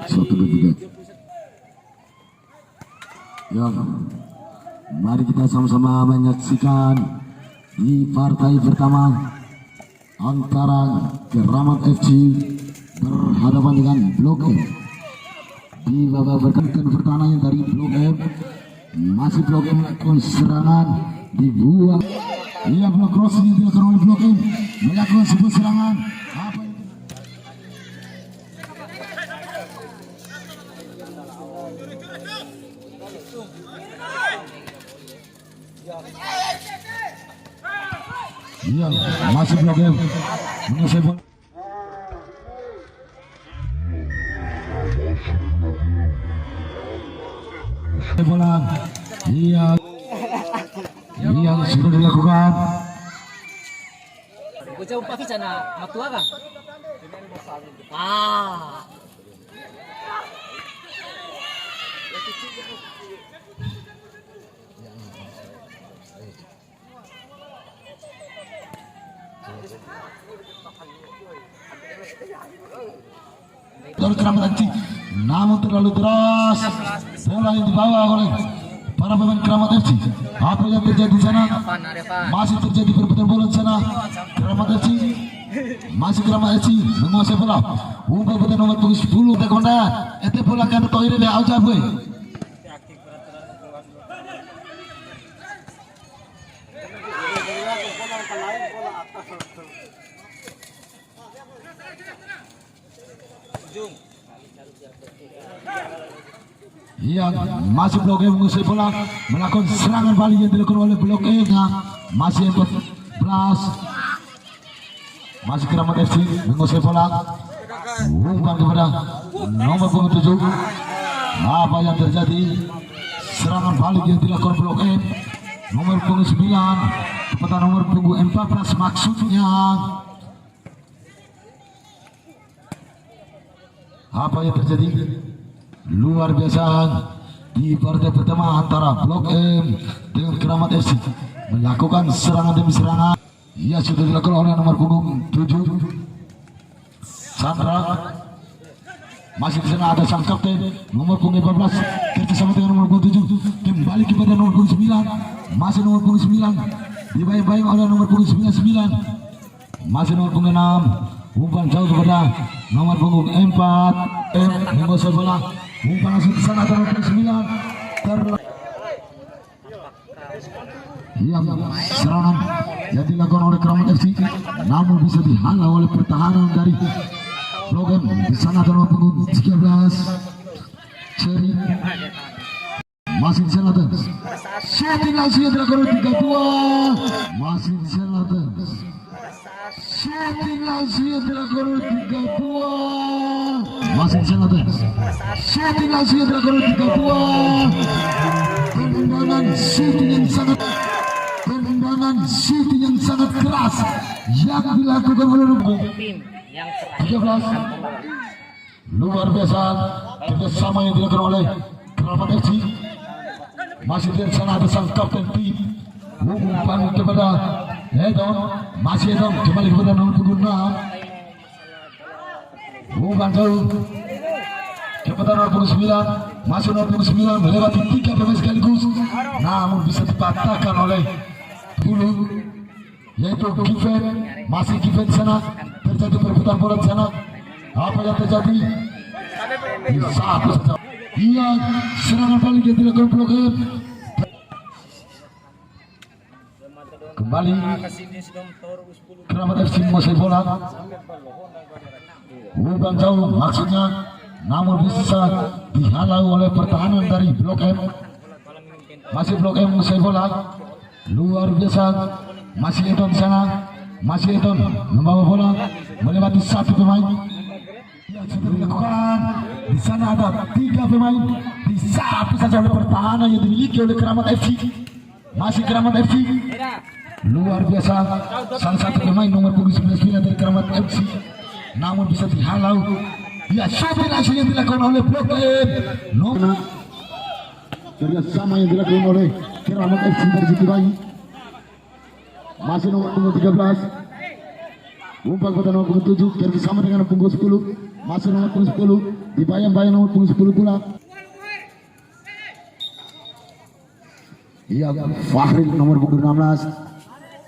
Satu dan tiga. Ya, mari kita sama-sama menyaksikan di partai pertama antara Keramat FC berhadapan dengan Blok M. Di babak pertahanan dari Blok M, masih Blok M melakukan serangan, dibuang. Ia blok crossing yang dilakukan oleh Blok M melakukan sebuah serangan. Iya, masih Blok M menguasai bola. Bola, iya, yang sudah dilakukan. Bocah umpat sana matua kan? Ah. Dari Keramat FC, namun terlalu deras bola yang dibawa oleh para pemain Keramat FC. Apa yang terjadi di sana? Masih terjadi perebutan bola di sana. Keramat FC, masih Keramat FC menguasai bola. Umpan putar nomor 10 ke komandan. Itu bola kan toire be aujab we. Iya, masih Blok M menguasai bola, melakukan serangan balik yang dilakukan oleh Blok M. Masih 14, masih Keramat FC menguasai bola, umpan kepada nomor 7. Apa yang terjadi? Serangan balik yang dilakukan Blok M, nomor 9 kepada nomor 14 maksudnya. Apa yang terjadi? Luar biasa di partai pertama antara Blok M dengan Keramat FC melakukan serangan demi serangan. Ia sudah dilakukan oleh nomor punggung 7 Sandra. Masih di sana ada sang kapten nomor punggung 14 kerjasama dengan nomor punggung 7, kembali kepada nomor punggung 9. Masih nomor punggung 9 dibayang-bayang oleh nomor punggung 99. Masih nomor punggung 6, umpan jauh kepada nomor punggung 4 menguasai bola. Umpan langsung ke sana nomor 9 serangan yang dilakukan oleh Keramat FC, namun bisa dihalau oleh pertahanan dari Blok M. Di sana nomor punggung 13 Cherry. Masih di sana shooting langsung yang dilakukan oleh 32. Masih di sana shooting langsung yang dilakukan oleh 32. Masih di sana shooting langsung yang dilakukan oleh 32. Tendangan shooting yang sangat keras yang dilakukan oleh tim yang 13. Luar biasa kerjasama yang dilakukan oleh Keramat FC. Masih di sana ada sang kapten tim, umpan kepada Edon. Masih Edon kembali kepada nomor punggung 6, umpan jauh kepada nomor punggung 9. Masuk nomor punggung 9 melewati 3 pemain sekaligus, namun bisa dipatahkan oleh Bulu, yaitu Kiven. Masih Kiven di sana, terjadi perebutan bola di sana. Apa yang terjadi? Satu saja. Iya, serangan balik yang dilakukan Blok M. Kembali Keramat FC menguasai bola. Umpan jauh maksudnya, namun bisa dihalau oleh pertahanan dari Blok M. Masih Blok M menguasai bola. Luar biasa, masih Eton di sana. Masih Eton membawa bola melewati 1 pemain. Yang sudah dilakukan di sana ada 3 pemain, disapu saja oleh pertahanan yang dimiliki oleh Keramat FC. Masih Keramat FC. Luar biasa, salah satu pemain nomor punggung 19 dari Keramat FC, namun bisa dihalau. Ya, shooting langsung yang dilakukan oleh Blok M. Kerjasama yang dilakukan oleh Keramat FC dari Siti Bayi. Masih nomor punggung 13 Umpan pada nomor punggung 7 kerjasama dengan punggung 10, masuk nomor punggung 10, dibayang-bayang nomor punggung 10 pula. Iya, Fahri nomor punggung 16,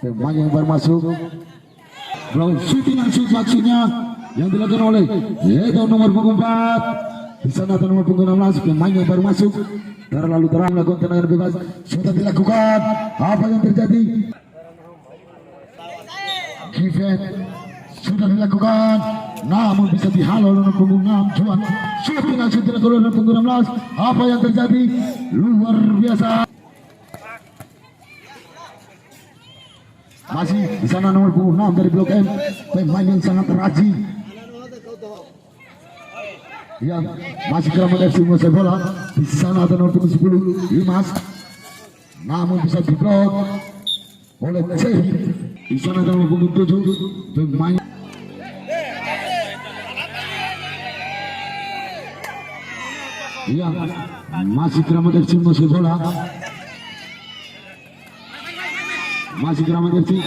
pemain yang baru masuk. Belum shooting langsung maksudnya yang dilakukan oleh Edo nomor punggung 4. Di sana ada nomor punggung 16, pemain yang baru masuk. Terlalu terang melakukan tendangan bebas, sudah dilakukan. Apa yang terjadi? Kifet sudah dilakukan, namun bisa dihalau oleh punggung 6. Juan shooting langsung dilakukan oleh punggung 16. Apa yang terjadi? Luar biasa. Masih di sana nomor punggung 6 dari Blok M, pemain yang sangat rajin. Ya, masih Keramat FC menguasai bola. Di sana ada nomor punggung 10, Dimas, namun bisa diblok oleh Ceri. Di sana ada nomor punggung 7, pemain. Ya, masih Keramat FC menguasai bola. Masih Keramat FC.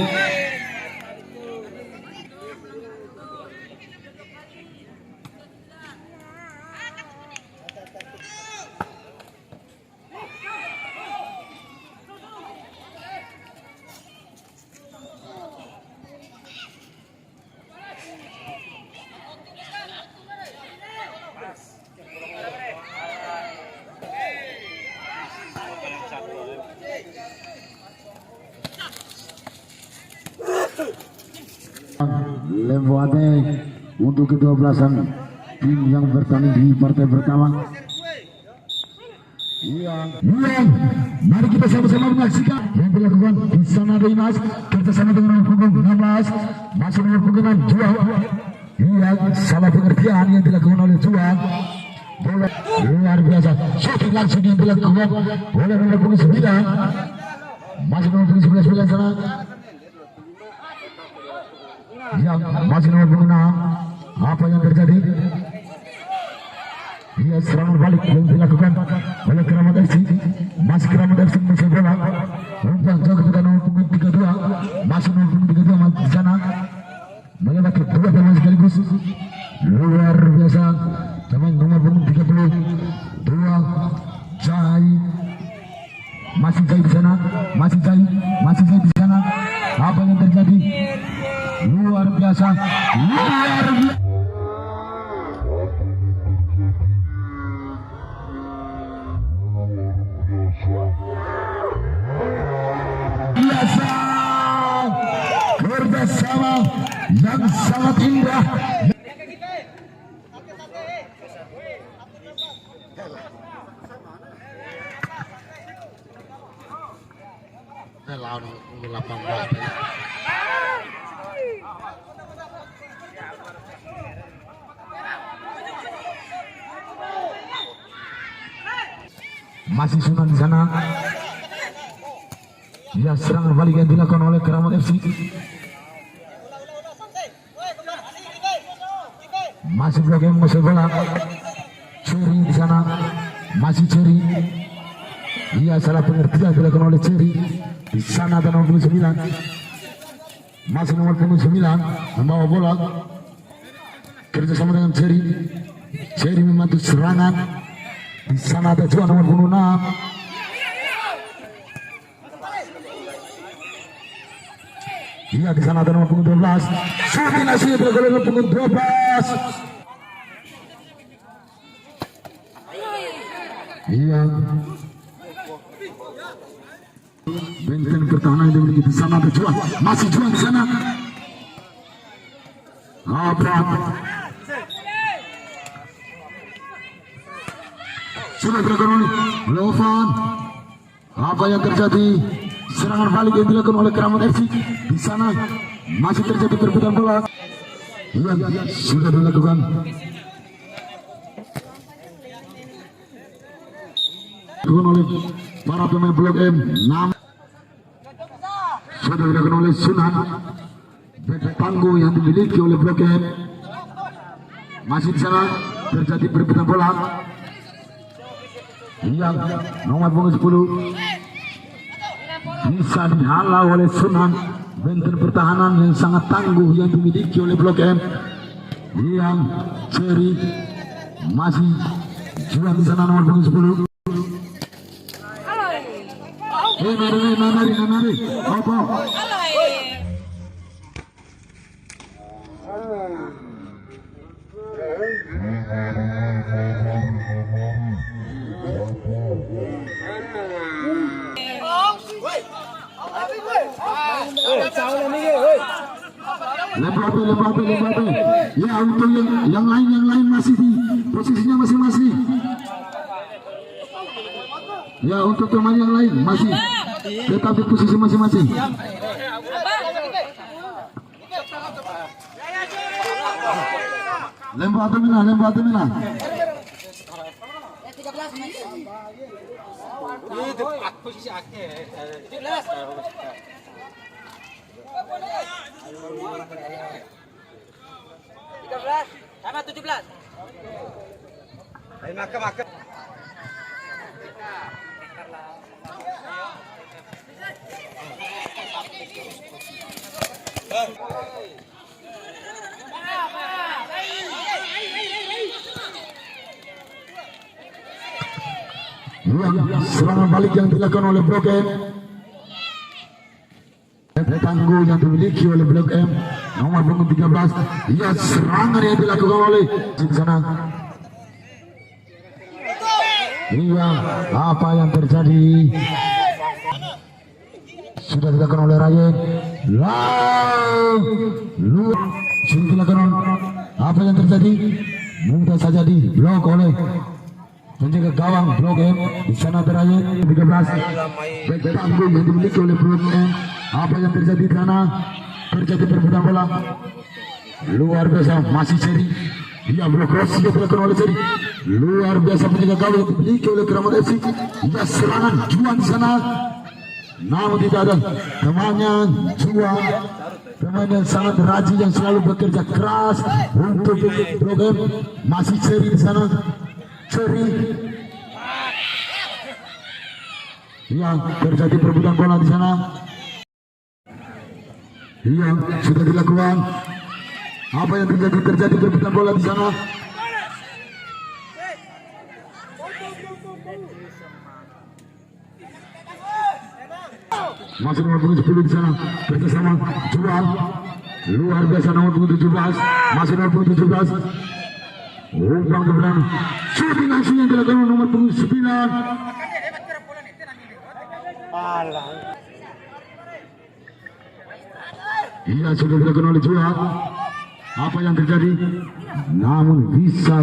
Lembuade untuk ke-12an tim yang bertanding di partai pertama. Iya, mari kita sama-sama menyaksikan yang dilakukan di sana Dimas kerjasama dengan nomor punggung 16, masuk nomor punggung 6 Juan. Iya, salah pengertian yang dilakukan oleh Juan. Bola luar biasa, shooting langsung yang dilakukan oleh nomor punggung 9, masuk nomor punggung 11 sana. Yang masih nomor punggung 6. Apa yang terjadi? Ia serangan balik yang dilakukan oleh Keramat FC. Masih Keramat FC menguasai bola. Umpan jauh kepada nomor punggung 32. Masih nomor punggung 32 di sana. Melewati dua pemain sekaligus. Luar biasa. Pemain nomor punggung 32 Jai. Masih Jai di sana. Masih Jai di sana. Apa yang terjadi? Luar biasa, luar biasa, kerjasama yang sangat indah. Masih Sunan di sana. Ya, serangan balik yang dilakukan oleh Keramat FC. Masih Blok M menguasai bola. Ceri di sana. Masih Ceri. Iya, salah pengertian dilakukan oleh Ceri. Di sana ada nomor 9. Masih nomor 9 membawa bola. Kerjasama dengan Ceri. Ceri membantu serangan. Di sana ada Juan nomor punggung 6. Iya, di sana ada nomor punggung 12. Shooting hasil dilakukan nomor punggung 12. Iya. Benteng pertahanan yang dimiliki di sana ada Juan. Masih Juan di sana. Abram. Sudah dilakukan oleh Lovan. Apa yang terjadi? Serangan balik yang dilakukan oleh Keramat FC. Di sana masih terjadi perebutan bola. Iya, sudah dilakukan. Dilakukan oleh para pemain Blok M. Sudah dilakukan oleh Sunan. Bek tangguh yang dimiliki oleh Blok M. Masih di sana terjadi perebutan bola. Yang nomor punggung 10 bisa dihalau oleh Sunan. benteng pertahanan yang sangat tangguh yang dimiliki oleh Blok M. Yang Cherry masih juang di sana nomor punggung 10. Nari. Apa? Lempati. Ya untuk yang lain masih di posisinya masing-masing. Ya untuk teman yang lain masih tetap di posisi masing-masing. Lempati mina. Posisi akhir. 13 sama 17. Ayo maka. Serangan balik yang dilakukan oleh Blok M. Tangguh yang dimiliki oleh Blok M nomor punggung 13. Ya, serangan yang dilakukan oleh di sana. Iya, apa yang terjadi? Sudah dilakukan oleh Ryan. Sudah dilakukan. Apa yang terjadi? Mudah saja diblok oleh penjaga gawang Blok M. Di sana terakhir 13. Tangguh yang dimiliki oleh Blok M. Apa yang terjadi di sana? Terjadi perebutan bola. Luar biasa, masih Cherry. Dia blok cross yang dilakukan oleh Cherry. Luar biasa penjaga gawang yang dimiliki oleh Keramat FC. Dia serangan juang di sana. Namun tidak ada temannya juang. Temannya sangat rajin yang selalu bekerja keras untuk Blok M. Masih Cherry di sana. Cherry. Yang terjadi perebutan bola di sana. Yang sudah dilakukan. Apa yang terjadi perebutan bola di sana. Masih nomor punggung 10 di sana bersama jual. Luar biasa nomor punggung 17. Masih nomor punggung 17. Umpan kebenaran. Shooting langsung yang dilakukan nomor punggung 9. Iya, sudah dilakukan oleh jual. Apa yang terjadi? Namun bisa.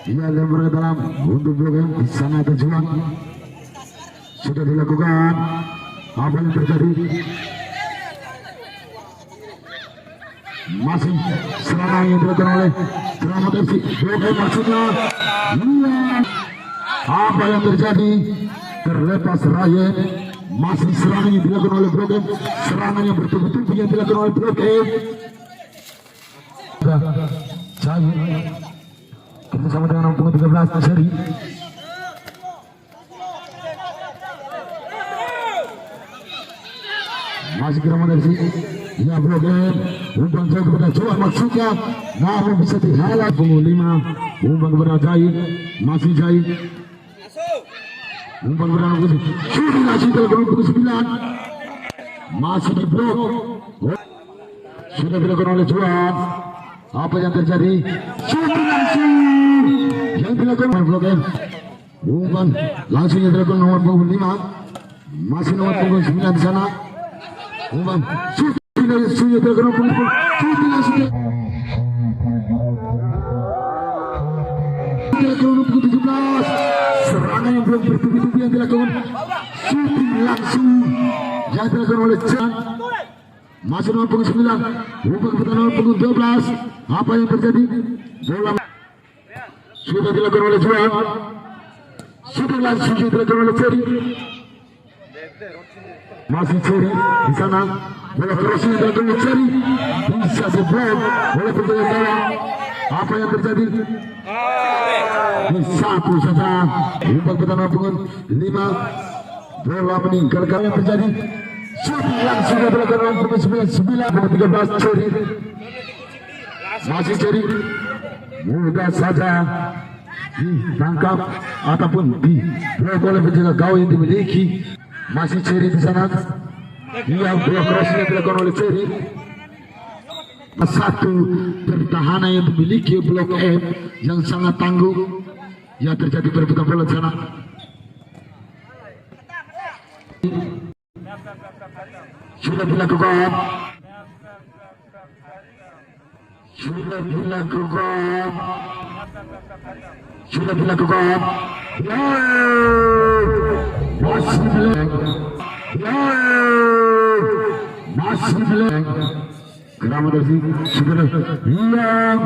Ia lempar ke dalam untuk Blok M. Di sana ada juang. Sudah dilakukan. Apa yang terjadi? Masih serangan yang dilakukan oleh Keramat FC. Blok M maksudnya. Iya. Apa yang terjadi? Terlepas Ryan. Masih serangan yang dilakukan oleh Blok M. Serangan yang bertubi-tubi yang dilakukan oleh Blok M. Cair. Bersama dengan nomor punggung 13 Cherry. Masih Keramat FC. Ya, Blok M. Umpan jauh kepada Johan maksudnya. Namun bisa dihalang. Punggung 5. Umpan kepada Jahit. Masih Jahit. Umpan berang putih. Shooting langsung dilakukan pukul 9. Masih di blok. Sudah dilakukan oleh Juan. Apa yang terjadi? Shooting langsung yang dilakukan oleh Blok M. Umpan langsung yang dilakukan nomor punggung 5. Masih nomor punggung 9 di sana. Umpan shooting langsung yang dilakukan nomor punggung 10. Shooting langsung dilakukan nomor punggung 17. Serangan yang belum bertubi-tubi yang dilakukan. Shooting langsung yang dilakukan oleh Jan. Masih nomor punggung 9. Umpan kepada nomor punggung 12. Apa yang terjadi? Bola sudah dilakukan oleh Juan. Shooting langsung yang dilakukan oleh Cherry. Masih Cherry di sana. Bola crossing yang dilakukan oleh Cherry. Bisa diblok oleh penjaga gawang. Apa yang terjadi? Satu saja. Umpan kepada nomor punggung 5. Bola meninggalkan yang terjadi. yang sudah dilakukan oleh 9 Cherry. Masih Cherry mudah saja ditangkap ataupun diblok oleh penjaga gawang yang dimiliki. Masih Cherry di sana. Dia blok crossnya dilakukan oleh Cherry. Satu pertahanan yang dimiliki blok M yang sangat tangguh. Ya, terjadi perebutan bola di sana. Sudah dilakukan. Masih belum. Kerama dari sudah hilang.